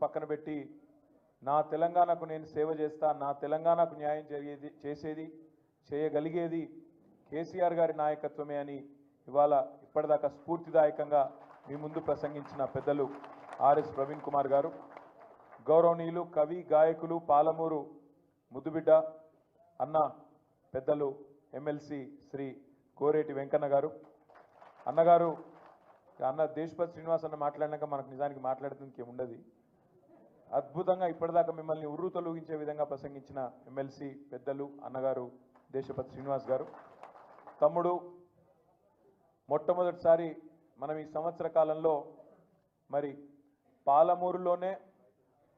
పక్కన పెట్టి నా తెలంగాణకు నేను సేవ చేస్తా, నా తెలంగాణకు న్యాయం చేసేది చేయగలిగేది కేసీఆర్ గారి నాయకత్వమే అని ఇవాళ ఇప్పటిదాకా స్ఫూర్తిదాయకంగా మీ ముందు ప్రసంగించిన పెద్దలు ఆర్ఎస్ ప్రవీణ్ కుమార్ గారు, గౌరవనీయులు కవి గాయకులు పాలమూరు ముద్దుబిడ్డ అన్న పెద్దలు ఎమ్మెల్సీ శ్రీ కోరేటి వెంకన్న గారు, అన్నగారు అన్న దేశపతి శ్రీనివాస్ అన్న మాట్లాడినాక మనకు నిజానికి మాట్లాడుతుంది ఏముండదు. అద్భుతంగా ఇప్పటిదాకా మిమ్మల్ని ఉర్రు తొలగించే విధంగా ప్రసంగించిన ఎమ్మెల్సీ పెద్దలు అన్నగారు దేశపతి శ్రీనివాస్ గారు. తమ్ముడు, మొట్టమొదటిసారి మనం ఈ సంవత్సర కాలంలో మరి పాలమూరులోనే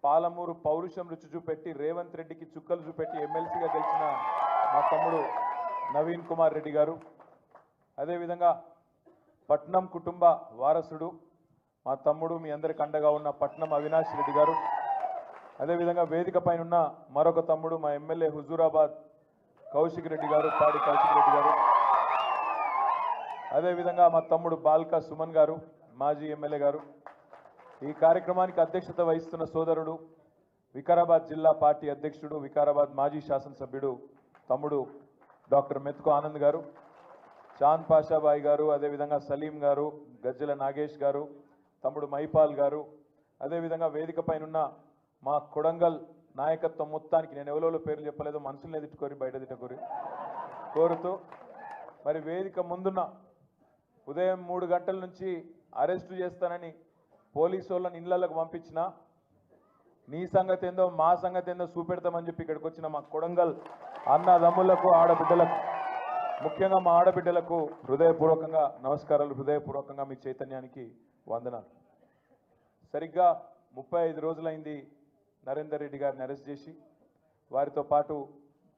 పాలమూరు పౌరుషం రుచి చూపెట్టి రేవంత్ రెడ్డికి చుక్కలు చూపెట్టి ఎమ్మెల్సీగా గెలిచిన మా తమ్ముడు నవీన్ కుమార్ రెడ్డి గారు, అదేవిధంగా పట్నం కుటుంబ వారసుడు మా తమ్ముడు మీ అందరికి అండగా ఉన్న పట్నం అవినాష్ రెడ్డి గారు, అదేవిధంగా వేదిక పైన ఉన్న మరొక తమ్ముడు మా ఎమ్మెల్యే హుజూరాబాద్ కౌశిక్ రెడ్డి గారు, పాడి కౌశిక్ రెడ్డి గారు, అదేవిధంగా మా తమ్ముడు బాల్కా సుమన్ గారు మాజీ ఎమ్మెల్యే గారు, ఈ కార్యక్రమానికి అధ్యక్షత వహిస్తున్న సోదరుడు వికారాబాద్ జిల్లా పార్టీ అధ్యక్షుడు వికారాబాద్ మాజీ శాసనసభ్యుడు తమ్ముడు డాక్టర్ మెతుకు ఆనంద్ గారు, చాంద్ పాషాబాయి గారు, అదేవిధంగా సలీం గారు, గజ్జల నాగేష్ గారు, తమ్ముడు మైపాల్ గారు, అదేవిధంగా వేదిక పైన మా కొడంగల్ నాయకత్వం మొత్తానికి నేను ఎవరో పేర్లు చెప్పలేదు, మనసులు ఎదుర్కోరి బయట తిట్టుకోరి కోరుతూ మరి వేదిక ముందున్న ఉదయం 3 గంటల నుంచి అరెస్టు చేస్తానని పోలీసు వాళ్ళని ఇళ్లకు పంపించిన నీ సంగతి ఏందో మా సంగతి ఏందో చూపెడతామని చెప్పి ఇక్కడికి వచ్చిన మా కొడంగల్ అన్నదమ్ములకు ఆడబిడ్డలకు, ముఖ్యంగా మా ఆడబిడ్డలకు హృదయపూర్వకంగా నమస్కారాలు, హృదయపూర్వకంగా మీ చైతన్యానికి వందనాలు. సరిగ్గా 35 రోజులైంది నరేందర్ రెడ్డి గారిని అరెస్ట్ చేసి, వారితో పాటు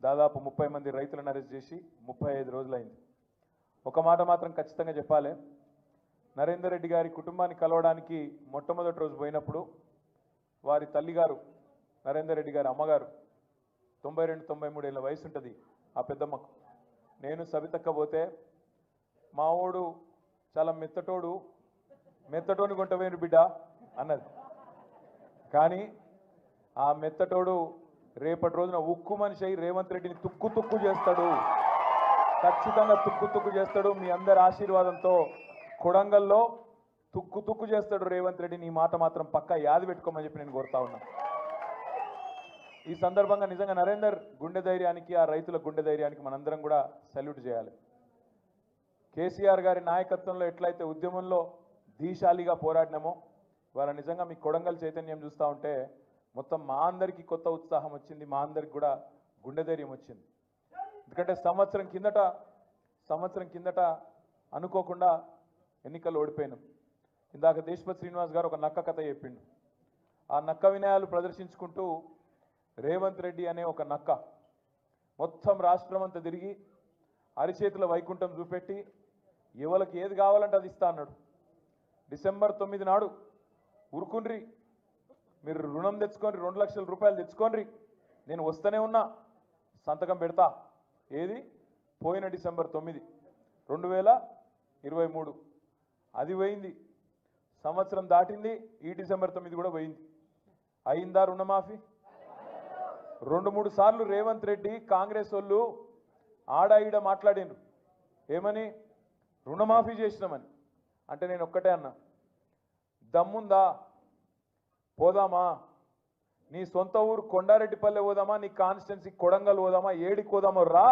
దాదాపు 30 మంది రైతులను అరెస్ట్ చేసి 35 రోజులైంది. ఒక మాట మాత్రం ఖచ్చితంగా చెప్పాలి, నరేందర్ రెడ్డి గారి కుటుంబాన్ని కలవడానికి మొట్టమొదటి రోజు పోయినప్పుడు వారి తల్లిగారు నరేందర్ రెడ్డి గారి అమ్మగారు 92-93 ఏళ్ళ వయసు ఉంటుంది ఆ పెద్దమ్మకు. నేను సవితక్క పోతే మా ఓడు చాలా మెత్తటోని కొంటవేరు బిడ్డ అన్నది. కానీ ఆ మెత్తటోడు రేపటి రోజున ఉక్కు మనిషి అయి రేవంత్ రెడ్డిని తుక్కు చేస్తాడు, ఖచ్చితంగా తుక్కు చేస్తాడు. మీ అందరి ఆశీర్వాదంతో కొడంగల్లో తుక్కు చేస్తాడు రేవంత్ రెడ్డిని. ఈ మాట మాత్రం పక్కా యాది పెట్టుకోమని చెప్పి నేను కోరుతా ఉన్నా. ఈ సందర్భంగా నిజంగా నరేందర్ గుండె ధైర్యానికి, ఆ రైతుల గుండె ధైర్యానికి మనందరం కూడా సల్యూట్ చేయాలి. కేసీఆర్ గారి నాయకత్వంలో ఎట్లయితే ఉద్యమంలో ధీశాలిగా పోరాడినామో వాళ్ళ నిజంగా మీ కొడంగల్ చైతన్యం చూస్తూ ఉంటే మొత్తం మా అందరికీ కొత్త ఉత్సాహం వచ్చింది, మా అందరికి కూడా గుండె ధైర్యం వచ్చింది. ఎందుకంటే సంవత్సరం కిందట అనుకోకుండా ఎన్నికలు ఓడిపోయినాం. ఇందాక దేశపతి శ్రీనివాస్ గారు ఒక నక్క కథ చెప్పిండు. ఆ నక్క వినయాలు ప్రదర్శించుకుంటూ రేవంత్ రెడ్డి అనే ఒక నక్క మొత్తం రాష్ట్రం అంతా తిరిగి అరిచేతుల వైకుంఠం చూపెట్టి ఎవరికి ఏది కావాలంటే అది ఇస్తా అన్నాడు. డిసెంబర్ 9 నాడు ఉరుకుండ్రి, మీరు రుణం తెచ్చుకోండి, 2 లక్షల రూపాయలు తెచ్చుకోండి, నేను వస్తూనే ఉన్నా, సంతకం పెడతా. ఏది పోయిన డిసెంబర్ 9 2023 అది పోయింది. సంవత్సరం దాటింది, ఈ డిసెంబర్ 9 కూడా పోయింది. అయిందా రుణమాఫీ? 2-3 సార్లు రేవంత్ రెడ్డి కాంగ్రెస్ వాళ్ళు ఆడాయిడ మాట్లాడిండ్రు. ఏమని? రుణమాఫీ చేసినామని. అంటే నేను ఒక్కటే అన్నా, దమ్ముందా పోదామా, నీ సొంత ఊరు కొండారెడ్డిపల్లె పోదామా, నీ కాన్స్టిట్యున్సీ కొడంగల్ పోదామా, ఏడికి పోదామో రా,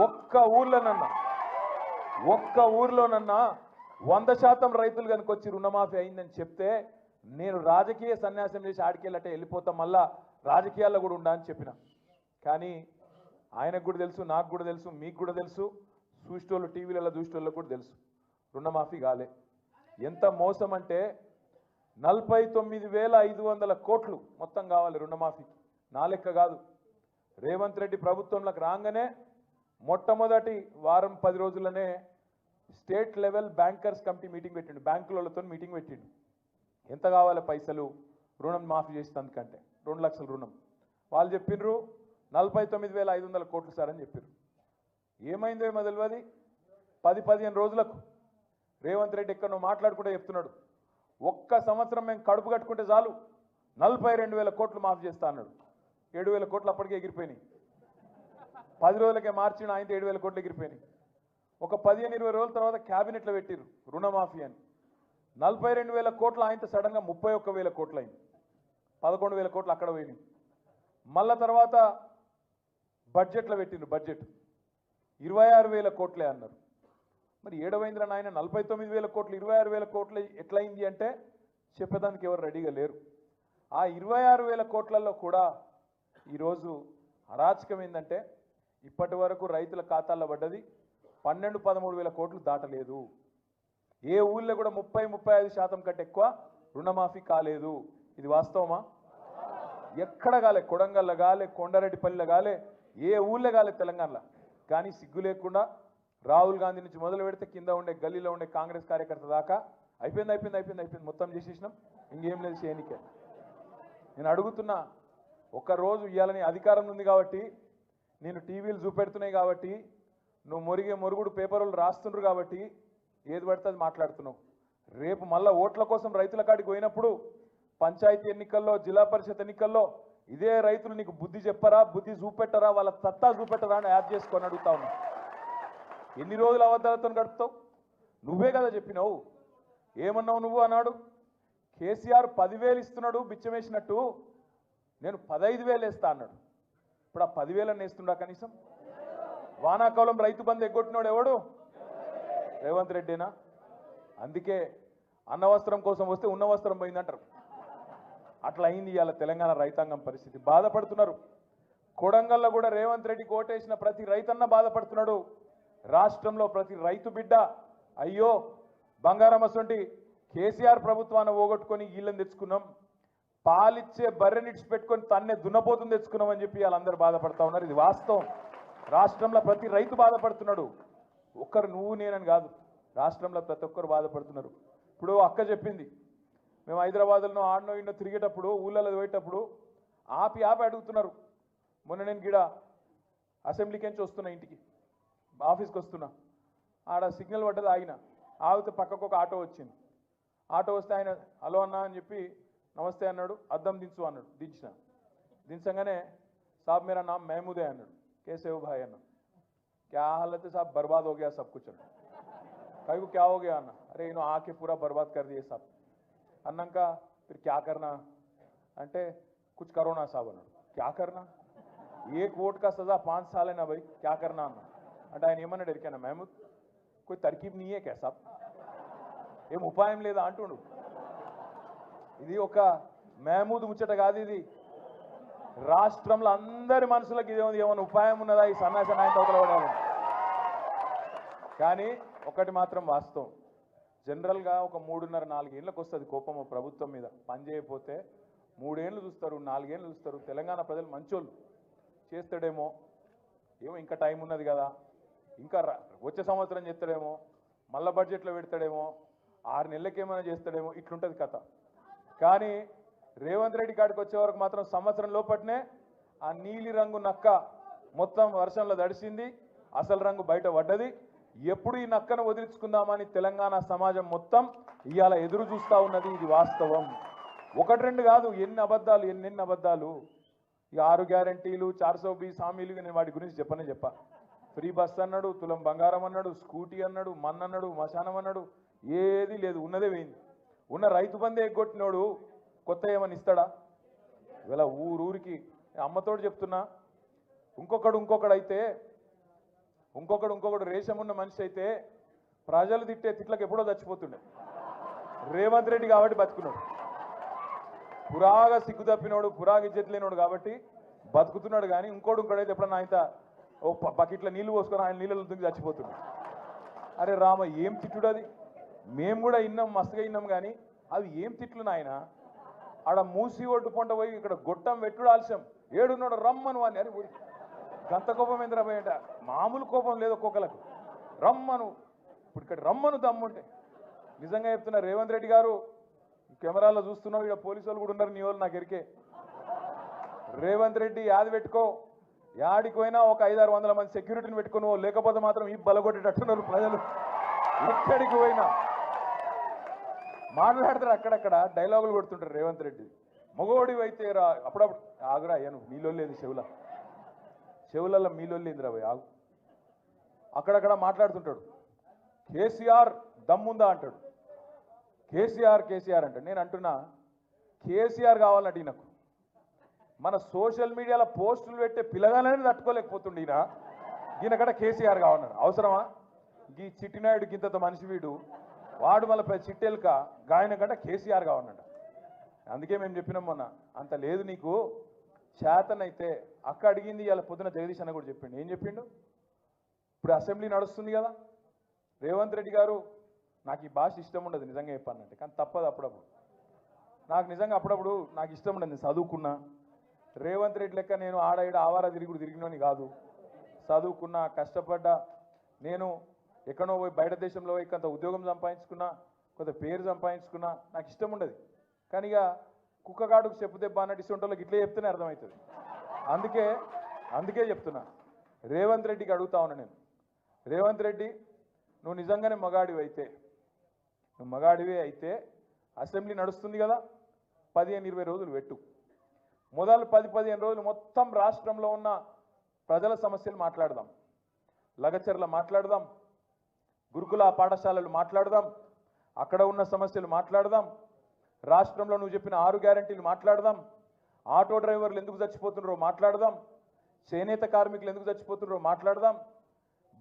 ఒక్క ఊర్లోనన్నా 100% రైతులు కనుక వచ్చి రుణమాఫీ అయిందని చెప్తే నేను రాజకీయ సన్యాసం చేసి ఆడికెళ్ళటే వెళ్ళిపోతాం, మళ్ళా రాజకీయాల్లో కూడా ఉండా అని చెప్పిన. కానీ ఆయనకు కూడా తెలుసు, నాకు కూడా తెలుసు, మీకు కూడా తెలుసు, చూసేటోళ్ళు టీవీలలో చూసేటోళ్ళకు కూడా తెలుసు, రుణమాఫీ కాలే. ఎంత మోసం అంటే 49,500 కోట్లు మొత్తం కావాలి రుణమాఫీకి. నా లెక్క కాదు. రేవంత్ రెడ్డి ప్రభుత్వంలోకి రాగానే మొట్టమొదటి వారం 10 రోజుల్లోనే state level bankers committee meeting పెట్టిండు, బ్యాంకులతో మీటింగ్ పెట్టిండు. ఎంత కావాలి పైసలు రుణం మాఫీ చేసేందుకంటే 2 లక్షల రుణం. వాళ్ళు చెప్పిర్రు 49,500 కోట్లు సార్ అని చెప్పారు. ఏమైందో ఏమో తెలియదు. 10-15 రోజులకు రేవంత్ రెడ్డి ఎక్కడో మాట్లాడుకుంటే చెప్తున్నాడు, ఒక్క సంవత్సరం మేము కడుపు కట్టుకుంటే చాలు 42,000 కోట్లు మాఫ్ చేస్తా అన్నాడు. 7,000 కోట్లు అప్పటికే ఎగిరిపోయినాయి. 10 రోజులకే మార్చిన ఆయన 7,000 కోట్లు ఎగిరిపోయినాయి. ఒక 15-20 రోజుల తర్వాత క్యాబినెట్లో పెట్టిరు రుణమాఫీ అని. 42,000 కోట్లు ఆయనతో సడన్గా 31,000 కోట్లు అయింది. 11,000 కోట్లు అక్కడ పోయినాయి. మళ్ళా తర్వాత బడ్జెట్లో పెట్టిండ్రు. బడ్జెట్ 26,000 కోట్లే అన్నారు. మరి ఏడవైంద్ర నాయన 49,000 కోట్లు 26,000 కోట్లు ఎట్లయింది అంటే చెప్పేదానికి ఎవరు రెడీగా లేరు. ఆ 26,000 కోట్లలో కూడా ఈరోజు అరాచకం ఏంటంటే ఇప్పటి వరకు రైతుల ఖాతాల్లో పడ్డది 12-13,000 కోట్లు దాటలేదు. ఏ ఊళ్ళో కూడా 30-35% కంటే ఎక్కువ రుణమాఫీ కాలేదు. ఇది వాస్తవమా? ఎక్కడ కాలే, కొడంగల్లో కాలే, కొండారెడ్డిపల్లిలో కాలే, ఏ ఊళ్ళో కాలే తెలంగాణలో. కానీ సిగ్గు లేకుండా రాహుల్ గాంధీ నుంచి మొదలు పెడితే కింద ఉండే గల్లీలో ఉండే కాంగ్రెస్ కార్యకర్త దాకా అయిపోయింది మొత్తం చేసేసినాం, ఇంకేం లేదు చేయనికే. నేను అడుగుతున్నా, ఒక్కరోజు ఇవ్వాలని అధికారం ఉంది కాబట్టి, నేను టీవీలు చూపెడుతున్నాయి కాబట్టి, నువ్వు మొరుగుడు పేపర్లు రాస్తుండ్రు కాబట్టి ఏది పడితే అది మాట్లాడుతున్నావు. రేపు మళ్ళా ఓట్ల కోసం రైతుల కాడికి పోయినప్పుడు పంచాయతీ ఎన్నికల్లో, జిల్లా పరిషత్ ఎన్నికల్లో ఇదే రైతులు నీకు బుద్ధి చెప్పరా, బుద్ధి చూపెట్టరా, వాళ్ళ సత్తా చూపెట్టరా అని యాడ్ చేసుకొని అడుగుతా ఉన్నా. ఎన్ని రోజులు అబద్ధాలతో గడుపుతావు? నువ్వే కదా చెప్పినావు. ఏమన్నావు నువ్వు అన్నాడు? కేసీఆర్ 10,000 ఇస్తున్నాడు బిచ్చమేసినట్టు, నేను 15,000 వేస్తా అన్నాడు. ఇప్పుడు ఆ 10,000 వేస్తుండా కనీసం? వానాకాలం రైతు బంధు ఎగ్గొట్టినాడు ఎవడు? రేవంత్ రెడ్డినా? అందుకే అన్న వస్త్రం కోసం వస్తే ఉన్న వస్త్రం పోయిందంటారు. అట్లా అయింది ఇవాళ తెలంగాణ రైతాంగం పరిస్థితి. బాధపడుతున్నారు. కొడంగల్లో కూడా రేవంత్ రెడ్డి కోటేసిన ప్రతి రైతన్న బాధపడుతున్నాడు. రాష్ట్రంలో ప్రతి రైతు బిడ్డ అయ్యో బంగారం అసొంటి కేసీఆర్ ప్రభుత్వాన్ని పోగొట్టుకొని వీళ్ళని తెచ్చుకున్నాం, పాలిచ్చే బర్రెనిడ్స్ పెట్టుకొని తన్నే దున్నపోతుని తెచ్చుకున్నాం అని చెప్పి వాళ్ళందరూ బాధపడతా ఉన్నారు. ఇది వాస్తవం. రాష్ట్రంలో ప్రతి రైతు బాధపడుతున్నాడు. ఒక్కరు నువ్వు నేనని కాదు, రాష్ట్రంలో ప్రతి ఒక్కరు బాధపడుతున్నారు. ఇప్పుడు అక్క చెప్పింది, మేము హైదరాబాద్లో ఆడనో ఇండో తిరిగేటప్పుడు ఊళ్ళలో పోయేటప్పుడు ఆపి అడుగుతున్నారు. మొన్న నేను గిడ అసెంబ్లీకి నుంచి వస్తున్నా, ఇంటికి ఆఫీస్కి వస్తున్నా, ఆడ సిగ్నల్ పడ్డది, ఆగితే పక్కకు ఒక ఆటో వచ్చింది. ఆటో వస్తే ఆయన హలో అన్నా అని చెప్పి నమస్తే అన్నాడు, అద్దం దించు అన్నాడు. దించగానే సాబ్ మేరా నామ్ మహమూదే అన్నాడు. కేసే హో భాయ్ అన్నా. క్యా హాలత్ है साहब, बर्बाद हो गया सब कुछ अन्न. कहीं को क्या हो गया अन्न? अरे इन्हों आके पूरा बर्बाद कर दिए साहब. अन्नन का फिर क्या करना అంటే कुछ करो ना साहब అన్నాడు. क्या करना? एक वोट का सजा 5 साल है ना भाई, क्या करना అన్న. అంటే ఆయన ఏమన్నాడు ఎరికైనా, మహమూద్ कोई तरकीब नहीं है क्या साहब, ఏం ఉపాయం లేదా అంటుండు. ఇది ఒక మహమూద్ ముచ్చట కాదు, ఇది రాష్ట్రంలో అందరి మనసులకు ఇదే ఉంది. ఏమైనా ఉపాయం ఉన్నదా ఈ సన్నాస నాయకులు అవతలపడాలని? కానీ ఒకటి మాత్రం వాస్తవం, జనరల్గా ఒక 3.5-4 ఏళ్ళకి వస్తుంది కోపం ప్రభుత్వం మీద. పని చేయకపోతే 3 ఏళ్ళు చూస్తారు, 4 ఏళ్ళు చూస్తారు. తెలంగాణ ప్రజలు మంచోళ్ళు, చేస్తాడేమో, ఏమో ఇంకా టైం ఉన్నది కదా, ఇంకా వచ్చే సంవత్సరం చేస్తాడేమో, మళ్ళా బడ్జెట్లో పెడతాడేమో, 6 నెలలకి ఏమైనా చేస్తాడేమో, ఇట్లుంటుంది కథ. కానీ రేవంత్ రెడ్డి కాడికి వచ్చే వరకు మాత్రం సంవత్సరం లోపట్నే ఆ నీలి రంగు నక్క మొత్తం వర్షంలో దడిసింది, అసలు రంగు బయట పడ్డది. ఎప్పుడు ఈ నక్కను వదిలించుకుందామని తెలంగాణ సమాజం మొత్తం ఇవాళ ఎదురు చూస్తూ ఉన్నది. ఇది వాస్తవం. 1-2 కాదు, ఎన్ని అబద్ధాలు. ఈ 6 గ్యారంటీలు, 420 హామీలు, నేను వాటి గురించి చెప్పా. ఫ్రీ బస్ అన్నాడు, తులం బంగారం అన్నాడు, స్కూటీ అన్నాడు, అన్నాడు, మశానం అన్నాడు, ఏది లేదు, ఉన్నదే పోయింది. ఉన్న రైతు బంధే ఎగ్గొట్టినోడు కొత్త ఏమని ఇస్తాడా? ఇవాళ ఊరికి అమ్మతోడు చెప్తున్నా, ఇంకొకడు అయితే ఇంకొకడు రేషం ఉన్న మనిషి అయితే ప్రజలు తిట్టే తిట్లకు ఎప్పుడో చచ్చిపోతుండే. రేవంత్ రెడ్డి కాబట్టి బతుకున్నాడు. పురాగా సిగ్గు తప్పినోడు, పురాగా ఇజ్జత్ లేనోడు కాబట్టి బతుకుతున్నాడు. కానీ ఇంకోడైతే ఎప్పుడన్నా ఆయన ఓ బకెట్లో నీళ్లు పోసుకొని ఆయన నీళ్ళలో దుంగి చచ్చిపోతున్నాడు. అరే రామ, ఏం తిట్టుడు అది? మేము కూడా విన్నాం, మస్తుగా విన్నాం. కానీ అవి ఏం తిట్లు నాయన? ఆడ మూసి ఒడ్డు పొంట పోయి ఇక్కడ గొట్టం పెట్టుడు ఆలస్యం, ఏడున్నాడు రమ్మను అని. అరే గంత కోపం ఏంద్రా పోయంట? మామూలు కోపం లేదు ఒక్కొక్కలకు. రమ్మను, ఇప్పుడు ఇక్కడ రమ్మను దమ్ముంటే. నిజంగా చెప్తున్నా, రేవంత్ రెడ్డి గారు కెమెరాలో చూస్తున్నావు, ఇక్కడ పోలీసు వాళ్ళు కూడా ఉన్నారు, నీ వాళ్ళు నాకు ఎరికే. రేవంత్ రెడ్డి యాది పెట్టుకో, యాడికి పోయినా ఒక 500-600 మంది సెక్యూరిటీని పెట్టుకుని, లేకపోతే మాత్రం ఈ బలగొట్టేటట్టున్నారు ప్రజలు. ఎక్కడికి పోయినా మాట్లాడతారు, అక్కడక్కడ డైలాగులు కొడుతుంటారు రేవంత్ రెడ్డి. మగోడివి అయితే రా అప్పుడప్పుడు ఆగురా అయ్యాను మీలో లేదు చెవులలో మీలో లేదురా భయ్ ఆగు. అక్కడక్కడ మాట్లాడుతుంటాడు. కేసీఆర్ దమ్ముందా అంటాడు. కేసీఆర్ అంటాడు. నేను అంటున్నా కేసీఆర్ కావాలంటే ఈయనకు మన సోషల్ మీడియాలో పోస్టులు పెట్టే పిల్లగానే తట్టుకోలేకపోతుండే ఈయనకడ కేసీఆర్ కావాలన్నాడు. అవసరమా? ఈ చిట్టినాయుడు గింత మనిషి వీడు వాడు మళ్ళీ చిట్టెలుక గాయన కంటే కేసీఆర్ కావాలన్నాడు. అందుకే మేము చెప్పినాం మొన్న అంత లేదు నీకు చేతనైతే అక్క అడిగింది ఇలా పొద్దున జగదీష్ అన్న కూడా చెప్పిండు. ఏం చెప్పిండు? ఇప్పుడు అసెంబ్లీ నడుస్తుంది కదా, రేవంత్ రెడ్డి గారు నాకు ఈ భాష ఇష్టం ఉండదు నిజంగా చెప్పానంటే, కానీ తప్పదు అప్పుడప్పుడు. నాకు నిజంగా అప్పుడప్పుడు నాకు ఇష్టం ఉండదు. నేను చదువుకున్నా రేవంత్ రెడ్డి లెక్క నేను ఆడ ఆవారా తిరిగినోని కాదు. చదువుకున్నా కష్టపడ్డా నేను ఎక్కడో పోయి బయట దేశంలో పోయి కొంత ఉద్యోగం సంపాదించుకున్నా కొంత పేరు సంపాదించుకున్నా నాకు ఇష్టం ఉండదు. కానీ ఇక కుక్కగాడుకు చెప్పు దెబ్బ అన్నట్టు ఇష్టంటోళ్ళకి ఇట్లే చెప్తేనే అర్థమవుతుంది. అందుకే చెప్తున్నా రేవంత్ రెడ్డికి అడుగుతా ఉన్నా నేను, రేవంత్ రెడ్డి నువ్వు నిజంగానే మగాడివే అయితే అసెంబ్లీ నడుస్తుంది కదా 15-20 రోజులు పెట్టు. మొదలు 10-15 రోజులు మొత్తం రాష్ట్రంలో ఉన్న ప్రజల సమస్యలు మాట్లాడదాం. లగచర్ల మాట్లాడదాం, గురుకుల పాఠశాలలు మాట్లాడదాం, అక్కడ ఉన్న సమస్యలు మాట్లాడదాం, రాష్ట్రంలో నువ్వు చెప్పిన 6 గ్యారెంటీలు మాట్లాడదాం, ఆటో డ్రైవర్లు ఎందుకు చచ్చిపోతున్నారో మాట్లాడదాం, చేనేత కార్మికులు ఎందుకు చచ్చిపోతున్నారో మాట్లాడదాం,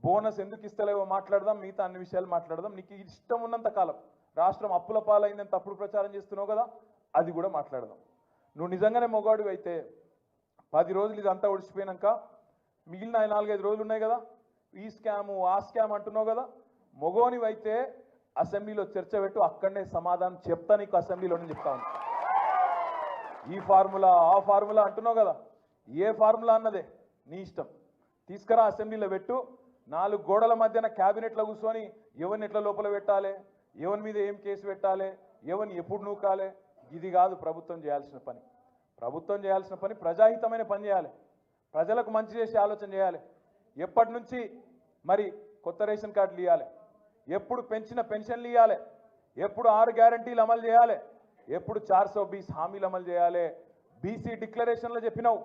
బోనస్ ఎందుకు ఇస్తలేవో మాట్లాడదాం, మిగతా అన్ని విషయాలు మాట్లాడదాం. నీకు ఇష్టం ఉన్నంత కాలం రాష్ట్రం అప్పుల పాలైందని తప్పుడు ప్రచారం చేస్తున్నావు కదా, అది కూడా మాట్లాడదాం. నువ్వు నిజంగానే మొగాడివి అయితే 10 రోజులు ఇదంతా ఒడిచిపోయినాక మిగిలిన 4-5 రోజులు ఉన్నాయి కదా, ఈ స్కాము ఆ స్కామ్ అంటున్నావు కదా, మొగోనివైతే అసెంబ్లీలో చర్చ పెట్టు, అక్కడనే సమాధానం చెప్తా నీకు. అసెంబ్లీలోనే చెప్తా ఉన్నా ఈ ఫార్ములా ఆ ఫార్ములా అంటున్నావు కదా, ఏ ఫార్ములా అన్నదే నీ ఇష్టం. తీసుకురా అసెంబ్లీలో పెట్టు. 4 గోడల మధ్యన క్యాబినెట్లో కూర్చొని ఎవరిని ఎట్లా లోపల పెట్టాలి, ఎవరి మీద ఏం కేసు పెట్టాలి, ఎవరిని ఎప్పుడు నూకాలి, ఇది కాదు ప్రభుత్వం చేయాల్సిన పని. ప్రభుత్వం చేయాల్సిన పని ప్రజాహితమైన పని చేయాలి, ప్రజలకు మంచి చేసే ఆలోచన చేయాలి. ఎప్పటి నుంచి మరి కొత్త రేషన్ కార్డులు ఇవ్వాలి, ఎప్పుడు పెంచిన పెన్షన్లు ఇవ్వాలి, ఎప్పుడు 6 గ్యారెంటీలు అమలు చేయాలి, ఎప్పుడు 420 హామీలు అమలు చేయాలి. బీసీ డిక్లరేషన్లో చెప్పినావు,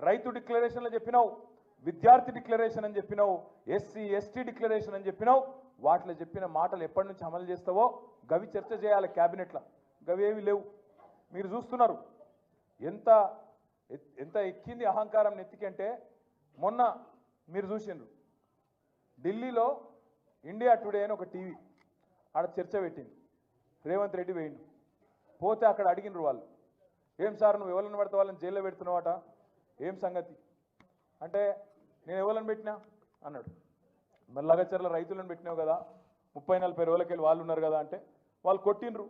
రైతు డిక్లరేషన్లో చెప్పినావు, విద్యార్థి డిక్లరేషన్ అని చెప్పినావు, ఎస్సీ ఎస్టీ డిక్లరేషన్ అని చెప్పినావు. వాటిలో చెప్పిన మాటలు ఎప్పటి నుంచి అమలు చేస్తావో గవి చర్చ చేయాలి క్యాబినెట్లో. గవేవి లేవు. మీరు చూస్తున్నారు ఎంత ఎంత ఎక్కింది అహంకారం నెత్తికంటే. మొన్న మీరు చూసిండ్రు ఢిల్లీలో ఇండియా టుడే అని ఒక టీవీ ఆడ చర్చ పెట్టింది. రేవంత్ రెడ్డి వేయండు. పోతే అక్కడ అడిగినరు వాళ్ళు, ఏం సార్ నువ్వు ఎవరిని పడితే వాళ్ళని జైల్లో పెడుతున్నావట, ఏం సంగతి అంటే, నేను ఎవరిని పెట్టినా అన్నాడు. మరి లగచర్ల రైతులను పెట్టినావు కదా, 30-40 రోజులకెళ్ళి వాళ్ళు ఉన్నారు కదా అంటే, వాళ్ళు కొట్టినరు,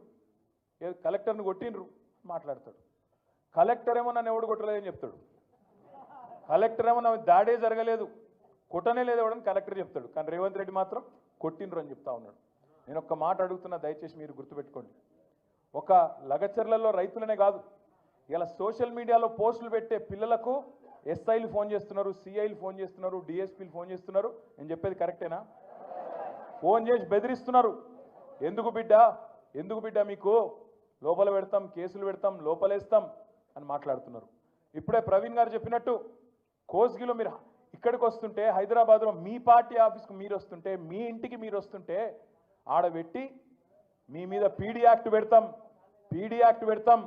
కలెక్టర్ని కొట్టినరు మాట్లాడతాడు. కలెక్టర్ ఏమో నన్ను ఎవడు కొట్టలేదని చెప్తాడు. కలెక్టర్ ఏమో నా దాడే జరగలేదు, కొట్టనే లేదు ఎవడని కలెక్టర్ చెప్తాడు. కానీ రేవంత్ రెడ్డి మాత్రం కొట్టినరు అని చెప్తా ఉన్నాడు. నేను ఒక్క మాట అడుగుతున్నా, దయచేసి మీరు గుర్తుపెట్టుకోండి. ఒక లగచర్లలో రైతులనే కాదు, ఇలా సోషల్ మీడియాలో పోస్టులు పెట్టే పిల్లలకు ఎస్ఐలు ఫోన్ చేస్తున్నారు, సిఐలు ఫోన్ చేస్తున్నారు, డిఎస్పీలు ఫోన్ చేస్తున్నారు. నేను చెప్పేది కరెక్టేనా? ఫోన్ చేసి బెదిరిస్తున్నారు. ఎందుకు బిడ్డ మీకు లోపల పెడతాం, కేసులు పెడతాం, లోపలేస్తాం అని మాట్లాడుతున్నారు. ఇప్పుడే ప్రవీణ్ గారు చెప్పినట్టు కోస్గిలో మీరు ఇక్కడికి వస్తుంటే, హైదరాబాద్లో మీ పార్టీ ఆఫీస్కు మీరు వస్తుంటే, మీ ఇంటికి మీరు వస్తుంటే ఆడబెట్టి మీ మీద పీడీ యాక్ట్ పెడతాం,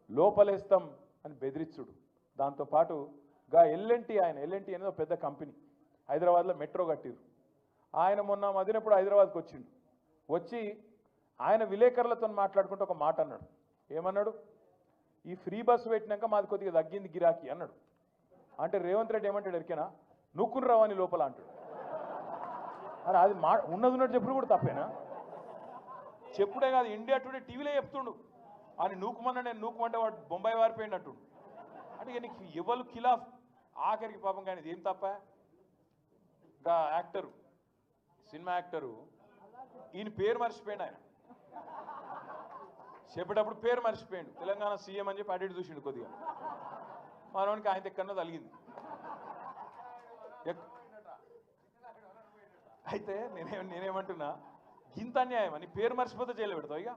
లోపలేస్తాం అని బెదిరించుడు. దాంతోపాటు ఎల్ఎన్టీ ఎల్ఎన్టీ అనేది ఒక పెద్ద కంపెనీ, హైదరాబాద్లో మెట్రో కట్టిరు. ఆయన మొన్న మదినప్పుడు హైదరాబాద్కి వచ్చిండు. వచ్చి ఆయన విలేకరులతో మాట్లాడుకుంటూ ఒక మాట అన్నాడు. ఏమన్నాడు? ఈ ఫ్రీ బస్సు పెట్టినాక మాది కొద్దిగా తగ్గింది గిరాకీ అన్నాడు. అంటే రేవంత్ రెడ్డి ఏమంటాడు ఎరికేనా, నూక్కుని రావని లోపల అంటాడు. అరే అది ఉన్నది చెప్పుడు కూడా తప్పేనా? చెప్పుడే కాదు, ఇండియా టుడే టీవీలో చెప్తుండు అని నూకుమన్నా, నేను నూకుమంటే వాడు బొంబాయి వారిపోయింది అంటుండు. అంటే ఇక నీకు ఎవరు ఖిలాఫ్ ఆఖరికి పాపం. కానీ ఇది ఏం తప్ప? ఇంకా యాక్టరు, సినిమా యాక్టరు, ఈయన పేరు మర్చిపోయాడు. ఆయన చెప్పేటప్పుడు పేరు మర్చిపోయాడు. తెలంగాణ సీఎం అని చెప్పి అడిగి చూసిండు కొద్దిగా. మనోనికి ఆయన ఎక్కడో తలిగింది. అయితే నేనేమంటున్నా, ఇంత అన్యాయం అని పేరు మర్చిపోతే జైలు పెడతావు. ఇక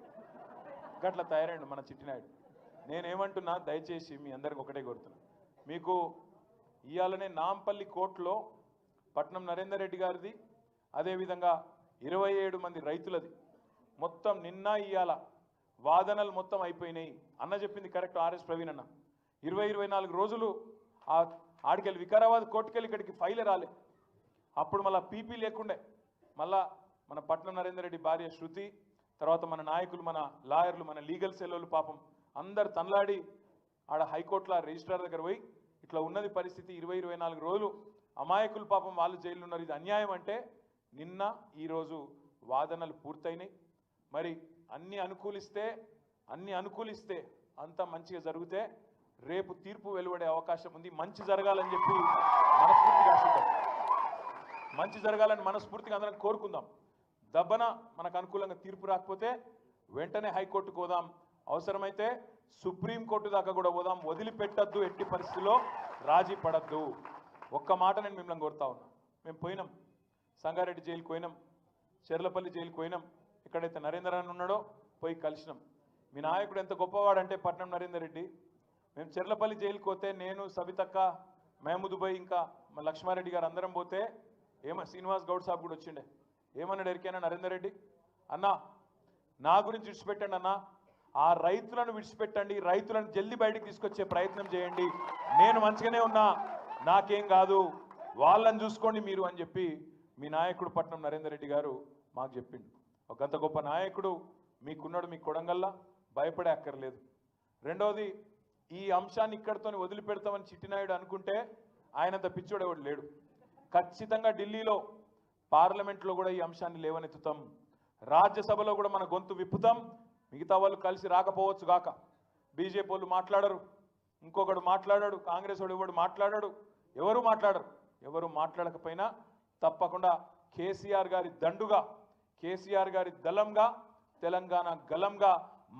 గట్లా తయారైండు మన చిట్టినాయుడు. నేనేమంటున్నా దయచేసి మీ అందరికి ఒకటే కోరుతున్నా, మీకు ఇవాళనే నాంపల్లి కోర్టులో పట్నం నరేందర్ రెడ్డి గారిది, అదేవిధంగా 27 మంది రైతులది మొత్తం నిన్న ఇవాళ వాదనలు మొత్తం అయిపోయినాయి. అన్న చెప్పింది కరెక్ట్, ఆర్ఎస్ ప్రవీణ్ అన్న 24 రోజులు ఆడికెళ్ళి వికారాబాద్ కోర్టుకెళ్ళి ఇక్కడికి ఫైల్ రాలే. అప్పుడు మళ్ళీ పీపీ లేకుండే, మళ్ళా మన పట్నం నరేందర్ రెడ్డి భార్య శృతి, తర్వాత మన నాయకులు, మన లాయర్లు, మన లీగల్ సెల్లోళ్ళు పాపం అందరు తనలాడి ఆడ హైకోర్టులో రిజిస్ట్రార్ దగ్గర పోయి ఇట్లా ఉన్నది పరిస్థితి, 24 రోజులు అమాయకులు పాపం వాళ్ళు జైల్లో ఉన్నారు, ఇది అన్యాయం అంటే నిన్న ఈరోజు వాదనలు పూర్తయినాయి. మరి అన్ని అనుకూలిస్తే అంతా మంచిగా జరిగితే రేపు తీర్పు వెలువడే అవకాశం ఉంది. మంచి జరగాలని చెప్పి మనస్ఫూర్తిగా ఆశిద్దాం, మంచి జరగాలని మనస్ఫూర్తిగా అందరం కోరుకుందాం. దబ్బన మనకు అనుకూలంగా తీర్పు రాకపోతే వెంటనే హైకోర్టుకు పోదాం, అవసరమైతే సుప్రీంకోర్టు దాకా కూడా పోదాం. వదిలిపెట్టద్దు, ఎట్టి పరిస్థితుల్లో రాజీ పడద్దు. ఒక్క మాట నేను మిమ్మల్ని కోరుతా ఉన్నా, మేము పోయినాం, సంగారెడ్డి జైలుకి పోయినాం, చెర్లపల్లి జైలుకి పోయినాం, ఎక్కడైతే నరేందర్ అని ఉన్నాడో పోయి కలిసినాం. మీ నాయకుడు ఎంత గొప్పవాడంటే పట్నం నరేందర్ రెడ్డి, మేము చెర్లపల్లి జైలుకి పోతే నేను, సబితక్క, మహమూద్ భాయ్, ఇంకా మా లక్ష్మారెడ్డి గారు అందరం పోతే శ్రీనివాస్ గౌడ్ సాబ్ కూడా వచ్చిండే. ఏమన్నాడు ఎరికైనా నరేందర్ రెడ్డి, అన్నా నా గురించి విడిచిపెట్టండి అన్న, ఆ రైతులను విడిచిపెట్టండి, రైతులను జల్దీ బయటికి తీసుకొచ్చే ప్రయత్నం చేయండి, నేను మంచిగానే ఉన్నా, నాకేం కాదు, వాళ్ళని చూసుకోండి మీరు అని చెప్పి మీ నాయకుడు పట్నం నరేందర్ రెడ్డి గారు మాకు చెప్పిండు. ఒక గంత గొప్ప నాయకుడు మీకున్నాడు, మీ కొడంగల్లా, భయపడే అక్కర్లేదు. రెండవది, ఈ అంశాన్ని ఇక్కడితో వదిలిపెడతామని చిట్టినాయుడు అనుకుంటే ఆయనంత పిచ్చోడు ఎవడు లేడు. ఖచ్చితంగా ఢిల్లీలో పార్లమెంట్లో కూడా ఈ అంశాన్ని లేవనెత్తుతాం, రాజ్యసభలో కూడా మన గొంతు విప్పుతాం. మిగతా వాళ్ళు కలిసి రాకపోవచ్చు గాక, బీజేపీ వాళ్ళు మాట్లాడరు, ఇంకొకడు మాట్లాడాడు, కాంగ్రెస్ వాడు ఎవడు మాట్లాడాడు, ఎవరు మాట్లాడకపోయినా తప్పకుండా కేసీఆర్ గారి దండుగా, కేసీఆర్ గారి దళంగా, తెలంగాణ గలంగా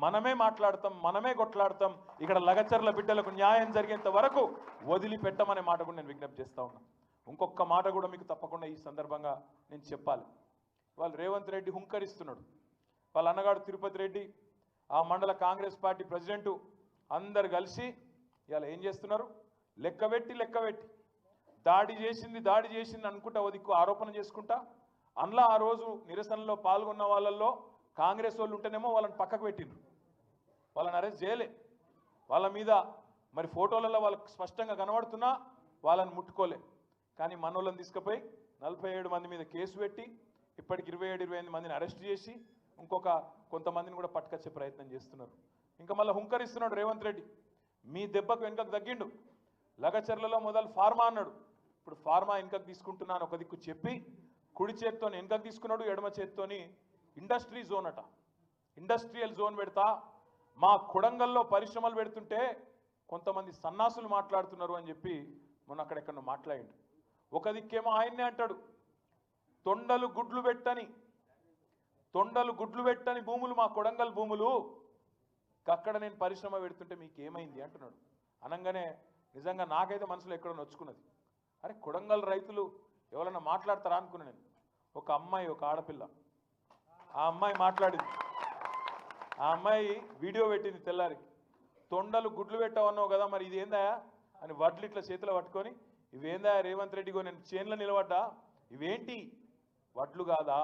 మనమే మాట్లాడతాం, మనమే కొట్లాడతాం. ఇక్కడ లగచర్ల బిడ్డలకు న్యాయం జరిగేంత వరకు వదిలిపెట్టమనే మాట కూడా నేను విజ్ఞప్తి చేస్తా ఉన్నా. ఇంకొక మాట కూడా మీకు తప్పకుండా ఈ సందర్భంగా నేను చెప్పాలి. వాళ్ళు రేవంత్ రెడ్డి హుంకరిస్తున్నాడు, వాళ్ళ అన్నగాడు తిరుపతి రెడ్డి, ఆ మండల కాంగ్రెస్ పార్టీ ప్రెసిడెంటు అందరు కలిసి ఇవాళ ఏం చేస్తున్నారు, లెక్కబెట్టి దాడి చేసింది అనుకుంటా ఓ దిక్కు ఆరోపణ చేసుకుంటా, అందులో ఆ రోజు నిరసనలో పాల్గొన్న వాళ్ళల్లో కాంగ్రెస్ వాళ్ళు ఉంటేనేమో వాళ్ళని పక్కకు పెట్టిండ్రు, వాళ్ళని అరెస్ట్ చేయలే, వాళ్ళ మీద మరి ఫోటోలలో వాళ్ళకి స్పష్టంగా కనబడుతున్నా వాళ్ళని ముట్టుకోలే. కానీ మనోళ్ళని తీసుకుపోయి 47 మంది మీద కేసు పెట్టి ఇప్పటికి 27-28 మందిని అరెస్ట్ చేసి ఇంకొక కొంతమందిని కూడా పట్టుకొచ్చే ప్రయత్నం చేస్తున్నారు. ఇంకా మళ్ళీ హుంకరిస్తున్నాడు రేవంత్ రెడ్డి, మీ దెబ్బకు వెనుకకు తగ్గిండు, లగచర్లలో మొదలు ఫార్మా అన్నాడు, ఇప్పుడు ఫార్మా వెనుకకు తీసుకుంటున్నాను ఒక దిక్కు చెప్పి కుడి చేత్తో వెనుకకు తీసుకున్నాడు, ఎడమ చేత్తోని ఇండస్ట్రీ జోన్ అట, ఇండస్ట్రియల్ జోన్ పెడతా, మా కొడంగల్లో పరిశ్రమలు పెడుతుంటే కొంతమంది సన్నాసులు మాట్లాడుతున్నారు అని చెప్పి మొన్న అక్కడెక్కడ మాట్లాడిండు. ఒక దిక్కేమో ఆయన్నే అంటాడు, తొండలు గుడ్లు పెట్టని భూములు మా కొడంగల్ భూములు, అక్కడ నేను పరిశ్రమ పెడుతుంటే మీకేమైంది అంటున్నాడు. అనగానే నిజంగా నాకైతే మనసులో ఎక్కడో నొచ్చుకున్నది. అరే కొడంగల్ రైతులు ఎవరైనా మాట్లాడతారా అనుకున్నా నేను. ఒక అమ్మాయి, ఒక ఆడపిల్ల, ఆ అమ్మాయి మాట్లాడింది, ఆ అమ్మాయి వీడియో పెట్టింది తెల్లారి, తొండలు గుడ్లు పెట్టవన్నావు కదా, మరి ఇది ఏందా అని వడ్లు ఇట్లా చేతిలో పట్టుకొని, ఇవేందా రేవంత్ రెడ్డిగో నేను చేన్లో నిలబడ్డా, ఇవేంటి వడ్లు కాదా,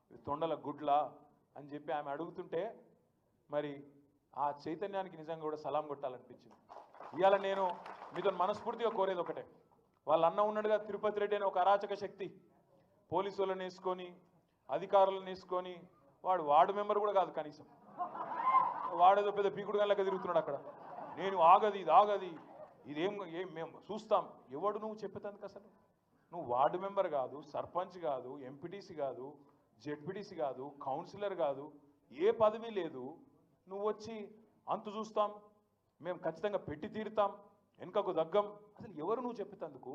ఇవి తొండల గుడ్లా అని చెప్పి ఆమె అడుగుతుంటే మరి ఆ చైతన్యానికి నిజంగా కూడా సలాం కొట్టాలనిపించింది. ఇవాళ నేను మీతో మనస్ఫూర్తిగా కోరేది ఒకటే, వాళ్ళ అన్న ఉన్నాడుగా తిరుపతి రెడ్డి అని ఒక అరాచక శక్తి, పోలీసు వాళ్ళని వేసుకొని, అధికారులను వేసుకొని, వాడు మెంబర్ కూడా కాదు కనీసం, వాడేదో పెద్ద పీకుడు గల్లగా తిరుగుతున్నాడు అక్కడ. నేను ఆగది ఇదేం మేము చూస్తాం. ఎవడు నువ్వు చెప్పేందుకు అసలు? నువ్వు వార్డు మెంబర్ కాదు, సర్పంచ్ కాదు, ఎంపీటీసీ కాదు, జెడ్పీటీసీ కాదు, కౌన్సిలర్ కాదు, ఏ పదవి లేదు, నువ్వు వచ్చి అంతు చూస్తాం, మేము ఖచ్చితంగా పెట్టి తీరుతాం, వెనుకకు దగ్గం, అసలు ఎవరు నువ్వు చెప్పేందుకు?